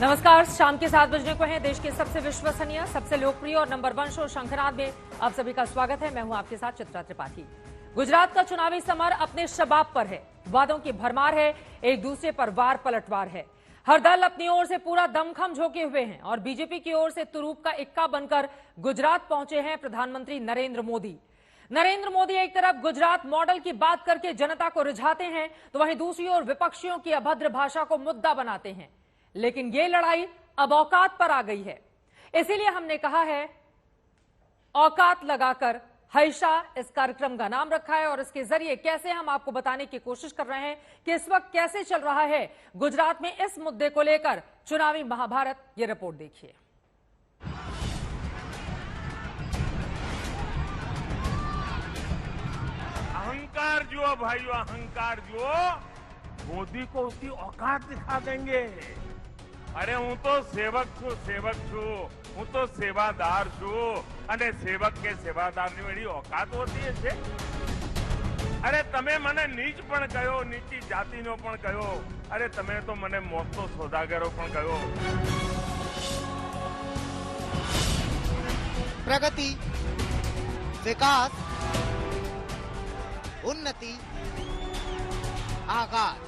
नमस्कार, शाम के 7 बजने को है। देश के सबसे विश्वसनीय, सबसे लोकप्रिय और नंबर 1 शो शंखनाद में आप सभी का स्वागत है। मैं हूं आपके साथ चित्रा त्रिपाठी। गुजरात का चुनावी समर अपने शबाब पर है, वादों की भरमार है, एक दूसरे पर वार पलटवार है। हर दल अपनी ओर से पूरा दमखम झोंके हुए हैं और बीजेपी की ओर से तुरूप का इक्का बनकर गुजरात पहुंचे हैं प्रधानमंत्री नरेंद्र मोदी। नरेंद्र मोदी एक तरफ गुजरात मॉडल की बात करके जनता को रिझाते हैं, तो वहीं दूसरी ओर विपक्षियों की अभद्र भाषा को मुद्दा बनाते हैं। लेकिन ये लड़ाई अब औकात पर आ गई है, इसीलिए हमने कहा है औकात लगाकर हईशा इस कार्यक्रम का नाम रखा है और इसके जरिए कैसे हम आपको बताने की कोशिश कर रहे हैं कि इस वक्त कैसे चल रहा है गुजरात में इस मुद्दे को लेकर चुनावी महाभारत। ये रिपोर्ट देखिए। अहंकार जुओ भाइयों, अहंकार जुओ। मोदी को उसकी औकात दिखा देंगे। अरे हूं तो सेवक छू, हूं तो सेवादार छू અને સેવક કે સેવાદારની એવી औकात હોતી છે। અરે તમે મને નીચ પણ કહ્યો, નીચી જાતિનો પણ કહ્યો, અરે તમે તો મને મોટો સોદાગરો પણ કહ્યો। प्रगति, विकास, उन्नति, आगाज।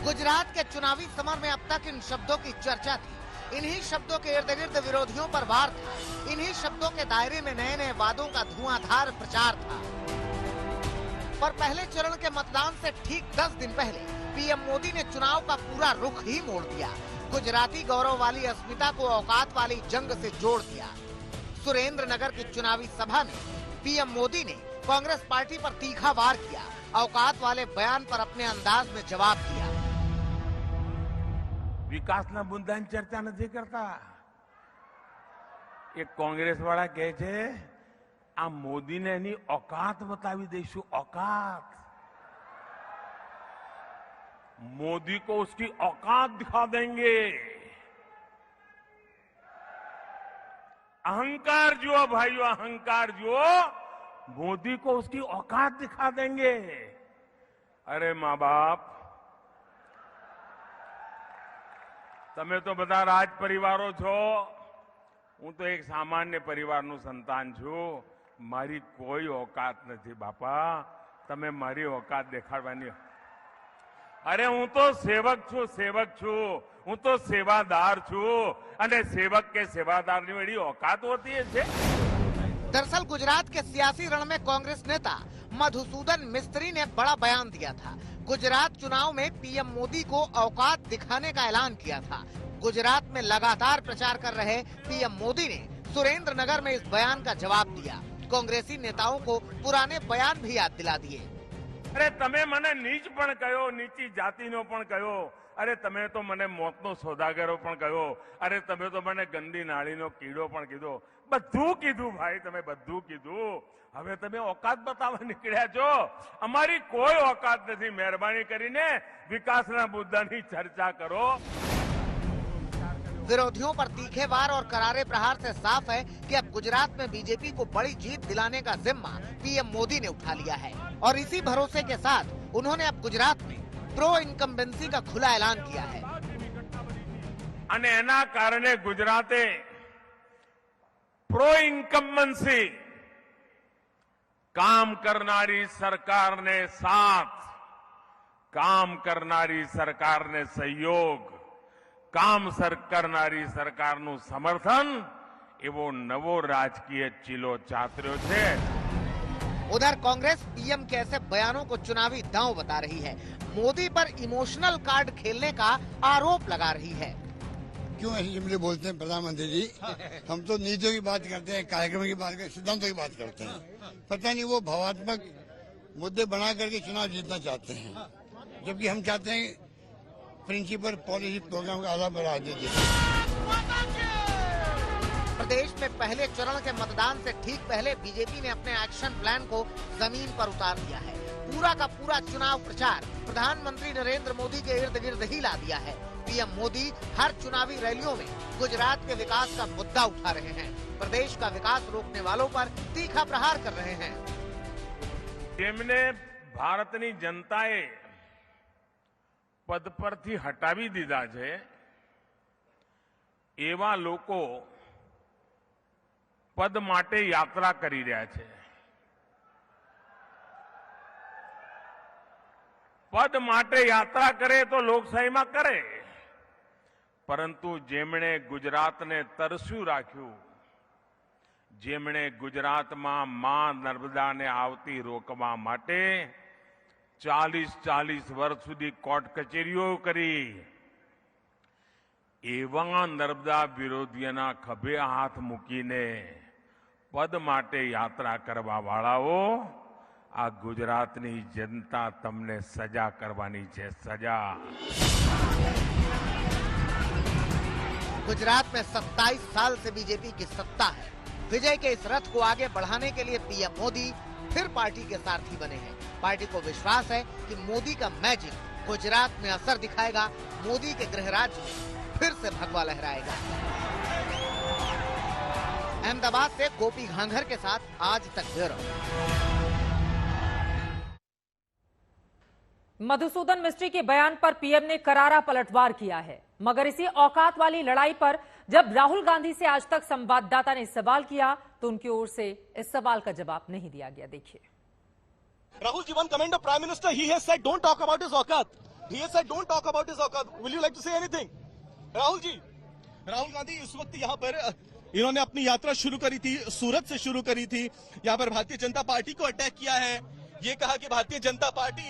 गुजरात के चुनावी समर में अब तक इन शब्दों की चर्चा थी। इन्हीं शब्दों के इर्द गिर्द विरोधियों पर वार था। इन्हीं शब्दों के दायरे में नए नए वादों का धुआंधार प्रचार था। पर पहले चरण के मतदान से ठीक 10 दिन पहले पीएम मोदी ने चुनाव का पूरा रुख ही मोड़ दिया। गुजराती गौरव वाली अस्मिता को औकात वाली जंग से जोड़ दिया। सुरेंद्र नगर की चुनावी सभा में पीएम मोदी ने कांग्रेस पार्टी पर तीखा वार किया। औकात वाले बयान पर अपने अंदाज में जवाब दिया। વિકાસના મુદ્દાની ચર્ચા નથી કરતા। એક કોંગ્રેસ વાળા કહે છે આ મોદીને એની औकात બતાવી દઈશું। औकात, मोदी को उसकी औकात दिखा देंगे। अहंकार जुओ भाइयों, अहंकार जुओ। मोदी को उसकी औकात दिखा देंगे। अरे माँ बाप, તમે તો બધા રાજ પરિવારો છો, હું તો એક સામાન્ય પરિવારનું સંતાન છું। મારી કોઈ औकात નથી બાપા, તમે મારી औकात દેખાડવાની। અરે હું તો સેવક છું, હું તો સેવાદાર છું અને સેવક કે સેવાદારની એવી औकात હોતી છે। दरअसल गुजरात के सियासी रण में कांग्रेस नेता मधुसूदन मिस्त्री ने बड़ा बयान दिया था। गुजरात चुनाव में पीएम मोदी को औकात दिखाने का ऐलान किया था। गुजरात में लगातार प्रचार कर रहे पीएम मोदी ने सुरेंद्र नगर में इस बयान का जवाब दिया। कांग्रेसी नेताओं को पुराने बयान भी याद दिला दिए। अरे तमे मने नीच पण कहो, नीची जातिनो पण कहो, अरे तमे तो मने मोतनो सोदागरो पण कहो, अरे तमे तो मने गंदी नाळीनो कीड़ो पण कीधो। બધું કીધું ભાઈ, તમે બધું કીધું। હવે તમે औकात બતાવવા નીકળ્યા છો। અમારી કોઈ औकात નથી। મહેરબાની કરીને વિકાસના મુદ્દાની ચર્ચા કરો। विरोधियों पर तीखे वार और करारे प्रहार से साफ है कि अब गुजरात में बीजेपी को बड़ी जीत दिलाने का जिम्मा पीएम मोदी ने उठा लिया है और इसी भरोसे के साथ उन्होंने अब गुजरात में प्रो इनकम्बेंसी का खुला ऐलान किया है। અને એના કારણે ગુજરાતે प्रो इनकम्बेंसी, काम करनारी सरकार ने साथ, काम करनारी सरकार ने सहयोग, काम करनारी सरकार નું સમર્થન, એવો નવો રાજકીય ચીલો ચાતર્યો છે। उधर कांग्रेस पीएम के ऐसे बयानों को चुनावी दांव बता रही है। मोदी पर इमोशनल कार्ड खेलने का आरोप लगा रही है। क्यों ऐसी जुमले बोलते हैं प्रधानमंत्री जी? हम तो नीतियों की बात करते हैं, कार्यक्रम की बात करते हैं, सिद्धांतों की बात करते हैं। पता नहीं वो भावात्मक मुद्दे बना करके चुनाव जीतना चाहते हैं, जबकि हम चाहते हैं प्रिंसिपल पॉलिसी प्रोग्राम का आधार बढ़ा दीजिए। प्रदेश में पहले चरण के मतदान से ठीक पहले बीजेपी ने अपने एक्शन प्लान को जमीन पर उतार दिया है। पूरा का पूरा चुनाव प्रचार प्रधानमंत्री नरेंद्र मोदी के इर्द गिर्द ही ला दिया है। पीएम मोदी हर चुनावी रैलियों में गुजरात के विकास का मुद्दा उठा रहे हैं। प्रदेश का विकास रोकने वालों पर तीखा प्रहार कर रहे हैं। જેમને ભારતની જનતાએ પદ પરથી હટાવી દીધા છે એવા લોકો પદ માટે યાત્રા કરી રહ્યા છે. પદ માટે યાત્રા કરે તો લોકશાહીમાં કરે, પરંતુ જેમણે ગુજરાતને તરસ્યું રાખ્યું, જેમણે ગુજરાતમાં માં નર્મદાને આવતી રોકવા માટે 40 વર્ષ સુધી કોર્ટ કચેરીઓ કરી, એવા નર્મદા વિરોધીઓના ખભે હાથ મૂકીને પદ માટે યાત્રા કરવા વાળાઓ, આ ગુજરાતની જનતા તમને સજા કરવાની છે, સજા. गुजरात में 27 साल से बीजेपी की सत्ता है. विजय के इस रथ को आगे बढ़ाने के लिए पीएम मोदी फिर पार्टी के सारथी बने हैं. पार्टी को विश्वास है कि मोदी का मैजिक गुजरात में असर दिखाएगा. मोदी के गृह राज्य में फिर से भगवा लहराएगा. अहमदाबाद से गोपी घांघर के साथ आज तक ब्यूरो. मधुसूदन मिस्त्री के बयान पर पीएम ने करारा पलटवार किया है, मगर इसी औकात वाली लड़ाई पर जब राहुल गांधी से आज तक संवाददाता ने सवाल किया तो उनकी ओर से इस सवाल का जवाब नहीं दिया गया. देखिए. Rahul ji, one comment of Prime Minister, he has said don't talk about his औकात. He has said don't talk about his औकात. Will you like to say anything? Rahul ji, Rahul Gandhi इस वक्त यहाँ पर इन्होंने अपनी यात्रा शुरू करी थी, सूरत से शुरू करी थी. यहाँ पर भारतीय जनता पार्टी को अटैक किया है. ये कहा कि भारतीय जनता पार्टी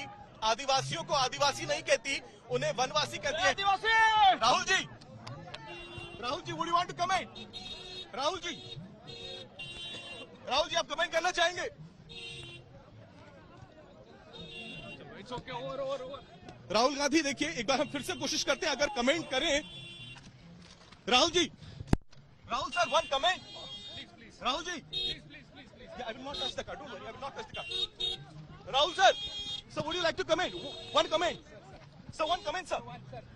आदिवासियों को आदिवासी नहीं कहती, उन्हें वनवासी कहती है. Rahul ji, would you want to comment? Rahul ji, आप कमेंट करना चाहेंगे? राहुल गांधी, देखिए एक बार हम फिर से कोशिश करते हैं, अगर कमेंट करें. Rahul ji, Rahul sir, one comment. Rahul ji, I will not touch the card, don't worry, I will not touch the card. Rahul sir, so would you like to comment? One comment. So one comment, sir.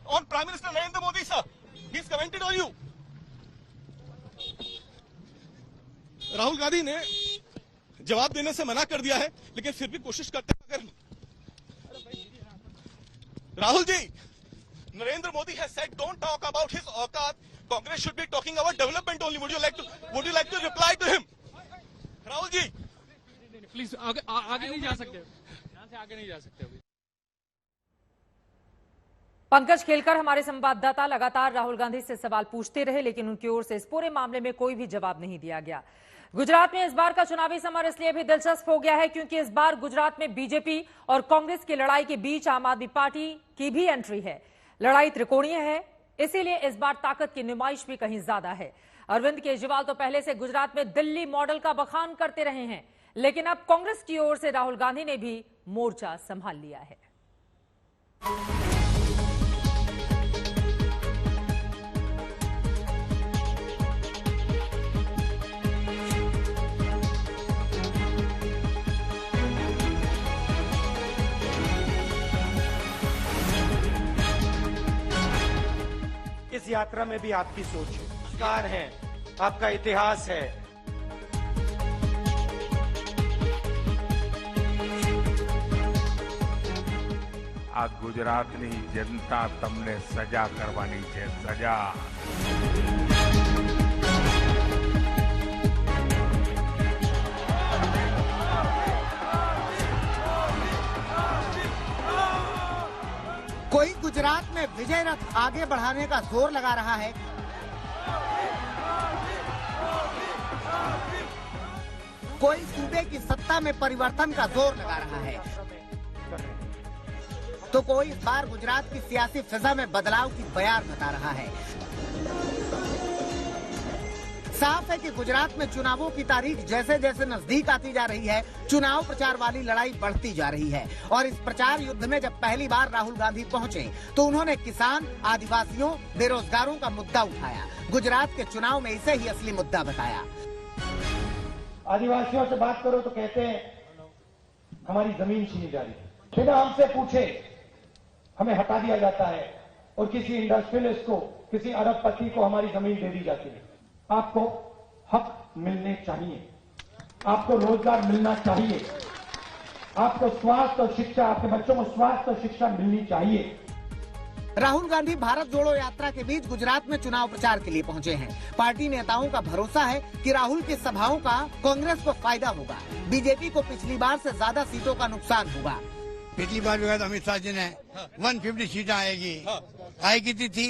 On Prime Minister Narendra Modi, sir. He's commented on you. Rahul Gandhi ने जवाब देने से मना कर दिया है, लेकिन फिर भी कोशिश करते हैं. अगर Rahul ji, Narendra Modi has said don't talk about his औकात. Congress should be talking about development only. Would you like to reply to him? Rahul ji, please आगे नहीं जा सकते, यहाँ से आगे नहीं जा सकते अभी. पंकज खेलकर हमारे संवाददाता लगातार राहुल गांधी से सवाल पूछते रहे, लेकिन उनकी ओर से इस पूरे मामले में कोई भी जवाब नहीं दिया गया. गुजरात में इस बार का चुनावी समर इसलिए भी दिलचस्प हो गया है क्योंकि इस बार गुजरात में बीजेपी और कांग्रेस की लड़ाई के बीच आम आदमी पार्टी की भी एंट्री है. लड़ाई त्रिकोणीय है, इसीलिए इस बार ताकत की नुमाइश भी कहीं ज्यादा है. अरविंद केजरीवाल तो पहले से गुजरात में दिल्ली मॉडल का बखान करते रहे हैं, लेकिन अब कांग्रेस की ओर से राहुल गांधी ने भी मोर्चा संभाल लिया है. इस यात्रा में भी आपकी सोच है, संस्कार है, आपका इतिहास है. આ ગુજરાતની જનતા તમને સજા કરવાની છે, સજા. कोई गुजरात में विजय रथ आगे बढ़ाने का जोर लगा रहा है, कोई सूबे की सत्ता में परिवर्तन का जोर लगा रहा है, तो कोई इस बार गुजरात की सियासी फिजा में बदलाव की बयार बता रहा है. साफ है कि गुजरात में चुनावों की तारीख जैसे जैसे नजदीक आती जा रही है, चुनाव प्रचार वाली लड़ाई बढ़ती जा रही है. और इस प्रचार युद्ध में जब पहली बार राहुल गांधी पहुंचे तो उन्होंने किसान, आदिवासियों, बेरोजगारों का मुद्दा उठाया. गुजरात के चुनाव में इसे ही असली मुद्दा बताया. आदिवासियों से बात करो तो कहते हैं हमारी जमीन छीनी जा रही है, बिना हमसे पूछे हमें हटा दिया जाता है और किसी इंडस्ट्रियलिस्ट को, किसी अरबपति को हमारी जमीन दे दी जाती है. आपको हक मिलने चाहिए, आपको रोजगार मिलना चाहिए, आपको स्वास्थ्य और शिक्षा, आपके बच्चों को स्वास्थ्य और शिक्षा मिलनी चाहिए. राहुल गांधी भारत जोड़ो यात्रा के बीच गुजरात में चुनाव प्रचार के लिए पहुंचे हैं। पार्टी नेताओं का भरोसा है कि राहुल की सभाओं का कांग्रेस को फायदा होगा। बीजेपी को पिछली बार से ज्यादा सीटों का नुकसान होगा। पिछली बार भी तो अमित शाह जी ने 150 सीटें आएगी, आई कितनी थी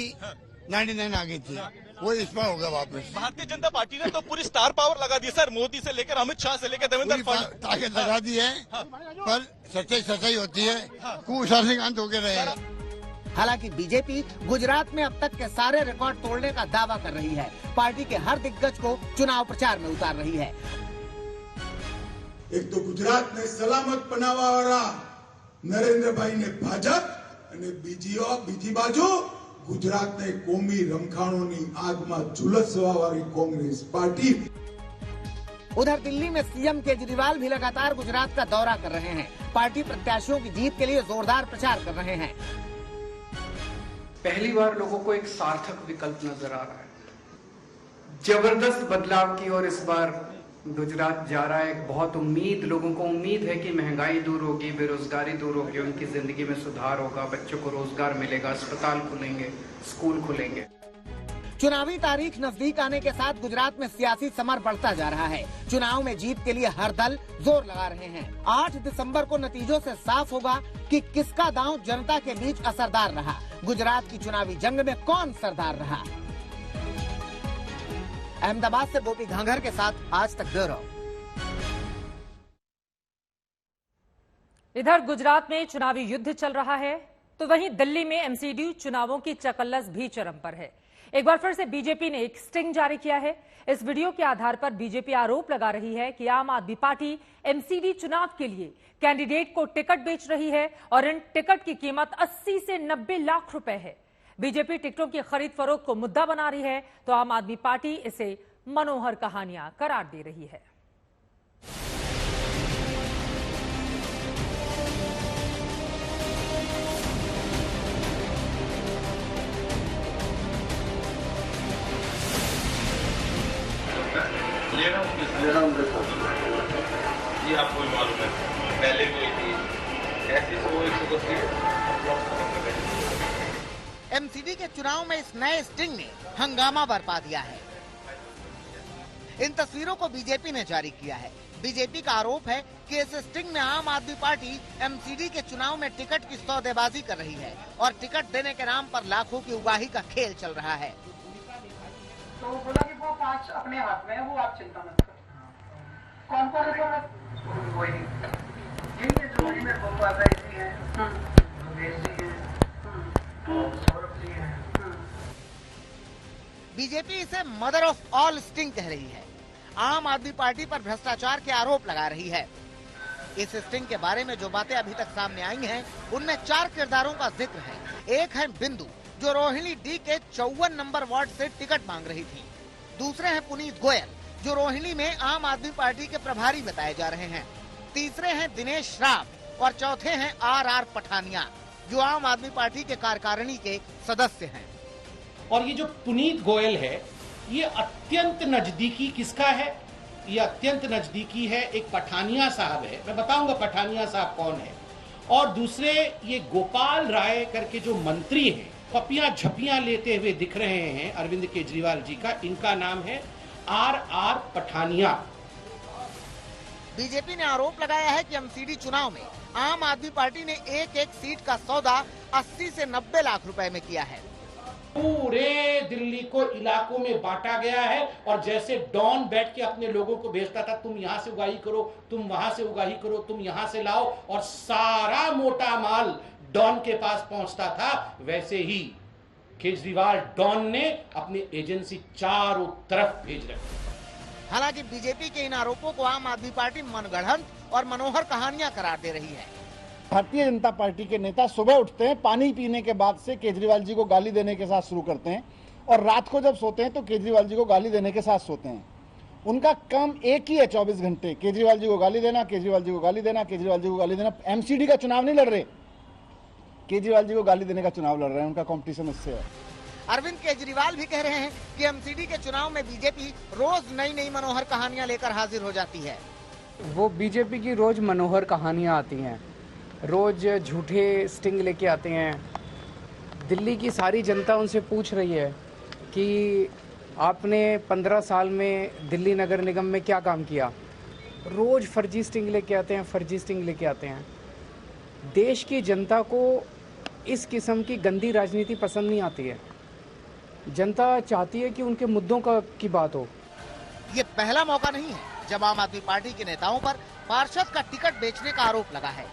99 आ गई थी, वो इस बार होगा वापस। भारतीय जनता पार्टी ने तो पूरी स्टार पावर लगा दी सर, मोदी से लेकर अमित शाह से लेकर देवेंद्र फडणवीस ताकत लगा दी है, पर सच्चाई होती है, कुशासन अंत होकर रहे। हालांकि बीजेपी गुजरात में अब तक के सारे रिकॉर्ड तोड़ने का दावा कर रही है। पार्टी के हर दिग्गज को चुनाव प्रचार में उतार रही है। एक तो गुजरात ने सलामत बनावावाळा नरेंद्रभाई ने भाजप અને બીજી બાજુ ગુજરાતને કોમી રમખાણોની આગમાં ઝુલસવાવાળી કોંગ્રેસ પાર્ટી। उधर दिल्ली में सीएम केजरीवाल भी लगातार गुजरात का दौरा कर रहे हैं। पार्टी प्रत्याशियों की जीत के लिए जोरदार प्रचार कर रहे हैं। पहली बार लोगों को एक सार्थक विकल्प नजर आ रहा है। जबरदस्त बदलाव की ओर इस बार गुजरात जा रहा है। बहुत उम्मीद, लोगों को उम्मीद है कि महंगाई दूर होगी, बेरोजगारी दूर होगी, उनकी जिंदगी में सुधार होगा, बच्चों को रोजगार मिलेगा, अस्पताल खुलेंगे, स्कूल खुलेंगे। चुनावी तारीख नजदीक आने के साथ गुजरात में सियासी समर बढ़ता जा रहा है। चुनाव में जीत के लिए हर दल जोर लगा रहे हैं। 8 दिसंबर को नतीजों से साफ होगा कि किसका दांव जनता के बीच असरदार रहा। गुजरात की चुनावी जंग में कौन सरदार रहा। अहमदाबाद से गोपी घांघर के साथ आज तक ब्यूरो। इधर गुजरात में चुनावी युद्ध चल रहा है, तो वहीं दिल्ली में एमसीडी चुनावों की चकल्लस भी चरम पर है। एक बार फिर से बीजेपी ने एक स्टिंग जारी किया है। इस वीडियो के आधार पर बीजेपी आरोप लगा रही है कि आम आदमी पार्टी एमसीडी चुनाव के लिए कैंडिडेट को टिकट बेच रही है और इन टिकट की कीमत 80 से 90 लाख रुपए है। बीजेपी टिकटों की खरीद फरोख्त को मुद्दा बना रही है, तो आम आदमी पार्टी इसे मनोहर कहानियां करार दे रही है। ये आपको भी मालूम है, पहले भी थी ऐसी 100-110 एमसीडी के चुनाव में इस नए स्टिंग ने हंगामा बरपा दिया है। इन तस्वीरों को बीजेपी ने जारी किया है। बीजेपी का आरोप है कि इस स्टिंग में आम आदमी पार्टी एमसीडी के चुनाव में टिकट की सौदेबाजी कर रही है और टिकट देने के नाम पर लाखों की उगाही का खेल चल रहा है। तो बोला कि वो 5 अपने हाथ में है, वो आप चिंता मत करो। कौन कौन है? वही यही है जो में गोपाल जी है, योगेश जी है, सौरभ जी है। बीजेपी इसे मदर ऑफ ऑल स्टिंग कह रही है। आम आदमी पार्टी पर भ्रष्टाचार के आरोप लगा रही है। इस स्टिंग के बारे में जो बातें अभी तक सामने आई हैं, उनमें 4 किरदारों का जिक्र है। एक है बिंदु, जो रोहिणी डी के 54 नंबर वार्ड से टिकट मांग रही थी। दूसरे हैं पुनीत गोयल, जो रोहिणी में आम आदमी पार्टी के प्रभारी बताए जा रहे हैं। तीसरे हैं दिनेश श्राफ और चौथे हैं आर पठानिया, जो आम आदमी पार्टी के कार्यकारिणी के सदस्य हैं। और ये जो पुनीत गोयल है, ये अत्यंत नजदीकी किसका है? ये अत्यंत नजदीकी है, एक पठानिया साहब है। मैं बताऊंगा पठानिया साहब कौन है। और दूसरे ये गोपाल राय करके जो मंत्री हैं, पपियां झपियां लेते हुए दिख रहे हैं अरविंद केजरीवाल जी का, इनका नाम है आर पठानिया। बीजेपी ने आरोप लगाया है कि एमसीडी चुनाव में आम आदमी पार्टी ने एक सीट का सौदा 80 से 90 लाख रुपए में किया है। पूरे दिल्ली को इलाकों में बांटा गया है और जैसे डॉन बैठ के अपने लोगों को भेजता था, तुम यहां से उगाही करो, तुम वहां से उगाही करो, तुम यहां से लाओ, और सारा मोटा माल डॉन के पास पहुंचता था, वैसे ही केजरीवाल डॉन ने अपनी एजेंसी चारों तरफ भेज रखी। हालांकि बीजेपी के इन आरोपों को आम आदमी पार्टी मनगढ़ंत और मनोहर कहानियां करार दे रही है। भारतीय जनता पार्टी के नेता सुबह उठते हैं, पानी पीने के बाद से केजरीवाल जी को गाली देने के साथ शुरू करते हैं, और रात को जब सोते हैं तो केजरीवाल जी को गाली देने के साथ सोते हैं। उनका काम एक ही है, 24 घंटे केजरीवाल जी को गाली देना, केजरीवाल जी को गाली देना, केजरीवाल जी को गाली देना। एमसीडी का चुनाव नहीं लड़ रहे, केजरीवाल जी को गाली देने का चुनाव लड़ रहे हैं। उनका कंपटीशन इससे है। अरविंद केजरीवाल भी कह रहे हैं कि एमसीडी के चुनाव में बीजेपी रोज नई मनोहर कहानियां लेकर हाजिर हो जाती है। वो बीजेपी की रोज मनोहर कहानियां आती हैं, रोज झूठे स्टिंग लेके आते हैं, दिल्ली की सारी जनता उनसे पूछ रही है कि आपने 15 साल में दिल्ली नगर निगम में क्या काम किया। रोज फर्जी स्टिंग लेके आते हैं, फर्जी स्टिंग लेके आते हैं। देश की जनता को इस किस्म की गंदी राजनीति पसंद नहीं आती है। जनता चाहती है कि उनके मुद्दों की बात हो। ये पहला मौका नहीं है जब आम आदमी पार्टी के नेताओं पर पार्षद का टिकट बेचने का आरोप लगा है।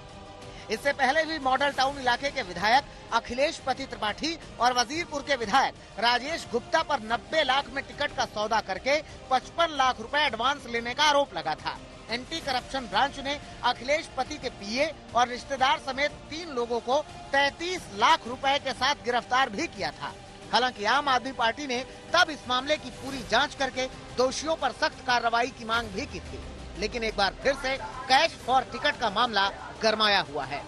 इससे पहले भी मॉडल टाउन इलाके के विधायक अखिलेश पति त्रिपाठी और वजीरपुर के विधायक राजेश गुप्ता पर 90 लाख में टिकट का सौदा करके 55 लाख रुपए एडवांस लेने का आरोप लगा था। एंटी करप्शन ब्रांच ने अखिलेश पति के पीए और रिश्तेदार समेत 3 लोगों को 33 लाख रुपए के साथ गिरफ्तार भी किया था। हालांकि आम आदमी पार्टी ने तब इस मामले की पूरी जांच करके दोषियों पर सख्त कार्रवाई की मांग भी की थी, लेकिन एक बार फिर से कैश फॉर टिकट का मामला गरमाया हुआ है।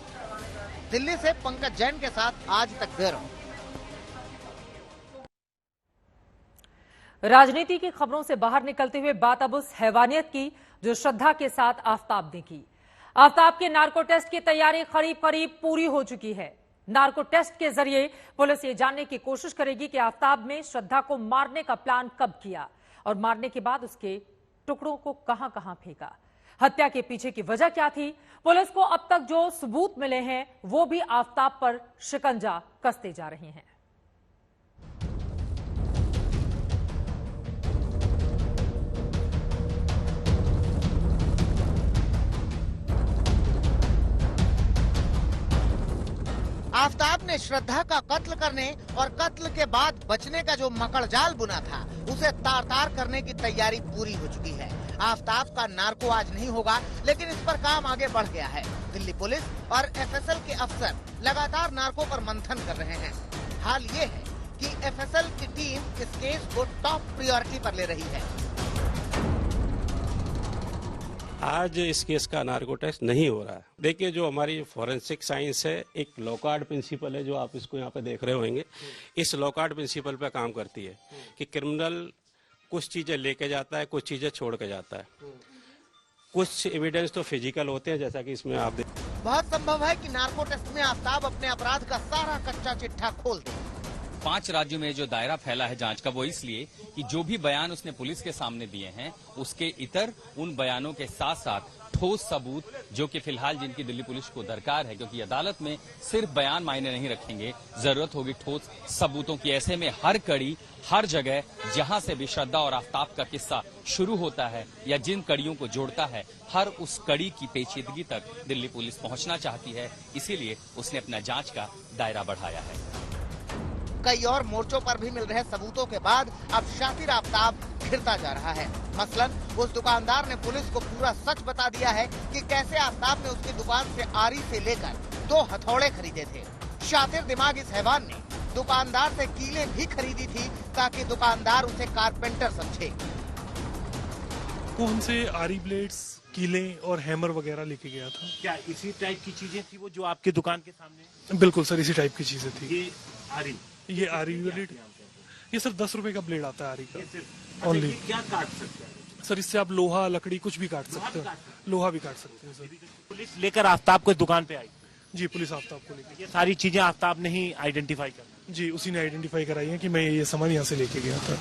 दिल्ली से पंकज जैन के साथ आज तक ब्यूरो। राजनीति की खबरों से बाहर निकलते हुए बात अब उस हैवानियत की जो श्रद्धा के साथ आफताब ने की। आफताब के नार्को टेस्ट की तैयारी करीब करीब पूरी हो चुकी है। नार्को टेस्ट के जरिए पुलिस ये जानने की कोशिश करेगी कि आफताब ने श्रद्धा को मारने का प्लान कब किया और मारने के बाद उसके टुकड़ों को कहां कहां फेंका। हत्या के पीछे की वजह क्या थी। पुलिस को अब तक जो सबूत मिले हैं वो भी आफताब पर शिकंजा कसते जा रहे हैं। आफताब ने श्रद्धा का कत्ल करने और कत्ल के बाद बचने का जो मकड़जाल बुना था उसे तार तार करने की तैयारी पूरी हो चुकी है। आफताब का नार्को आज नहीं होगा, लेकिन इस पर काम आगे बढ़ गया है। दिल्ली पुलिस और एफएसएल के अफसर लगातार नार्को पर मंथन कर रहे हैं। हाल ये है कि एफएसएल की टीम इस केस को टॉप प्रायोरिटी पर ले रही है। आज इस केस का नार्को टेस्ट नहीं हो रहा है। देखिए, जो हमारी फॉरेंसिक साइंस है, एक लॉकआउट प्रिंसिपल है जो आप इसको यहाँ पे देख रहे होंगे। इस लॉकआउट प्रिंसिपल पे काम करती है कि क्रिमिनल कुछ चीजें लेके जाता है, कुछ चीजें छोड़ के जाता है। कुछ एविडेंस तो फिजिकल होते हैं, जैसा कि इसमें आप देख। बहुत संभव है कि नार्को टेस्ट में आफताब अपने अपराध का सारा कच्चा चिट्ठा खोल दे। 5 राज्यों में जो दायरा फैला है जांच का, वो इसलिए कि जो भी बयान उसने पुलिस के सामने दिए हैं उसके इतर उन बयानों के साथ साथ ठोस सबूत, जो कि फिलहाल जिनकी दिल्ली पुलिस को दरकार है, क्योंकि अदालत में सिर्फ बयान मायने नहीं रखेंगे, जरूरत होगी ठोस सबूतों की। ऐसे में हर कड़ी, हर जगह जहां से भी श्रद्धा और आफताब का किस्सा शुरू होता है या जिन कड़ियों को जोड़ता है, हर उस कड़ी की पेचीदगी तक दिल्ली पुलिस पहुंचना चाहती है। इसीलिए उसने अपना जांच का दायरा बढ़ाया है। कई और मोर्चों पर भी मिल रहे सबूतों के बाद अब शातिर आफताब घिरता जा रहा है। मसलन उस दुकानदार ने पुलिस को पूरा सच बता दिया है कि कैसे आफताब ने उसकी दुकान से आरी से लेकर 2 हथौड़े खरीदे थे। शातिर दिमाग इस हैवान ने दुकानदार से कीलें भी खरीदी थी ताकि दुकानदार उसे कारपेंटर समझे। वो हमसे आरी ब्लेड्स, कीलें और हैमर वगैरह लेके गया था। क्या इसी टाइप की चीजें थी वो जो आपकी दुकान के सामने? बिल्कुल सर, इसी टाइप की चीजें थी। ये आरी ब्लेड, ये सर 10 रुपए का ब्लेड आता है आरी का ओनली। क्या काट सकते हैं सर? इससे आप लोहा, लकड़ी कुछ भी काट सकते हैं। लोहा भी काट सकते हैं सर। पुलिस लेकर आफताब को दुकान पे आई? जी, पुलिस आफताब को लेकर। ये सारी चीजें आफताब ने ही आइडेंटिफाई कर? जी, उसी ने आइडेंटिफाई कराई है कि मैं ये सामान यहाँ से लेके गया था।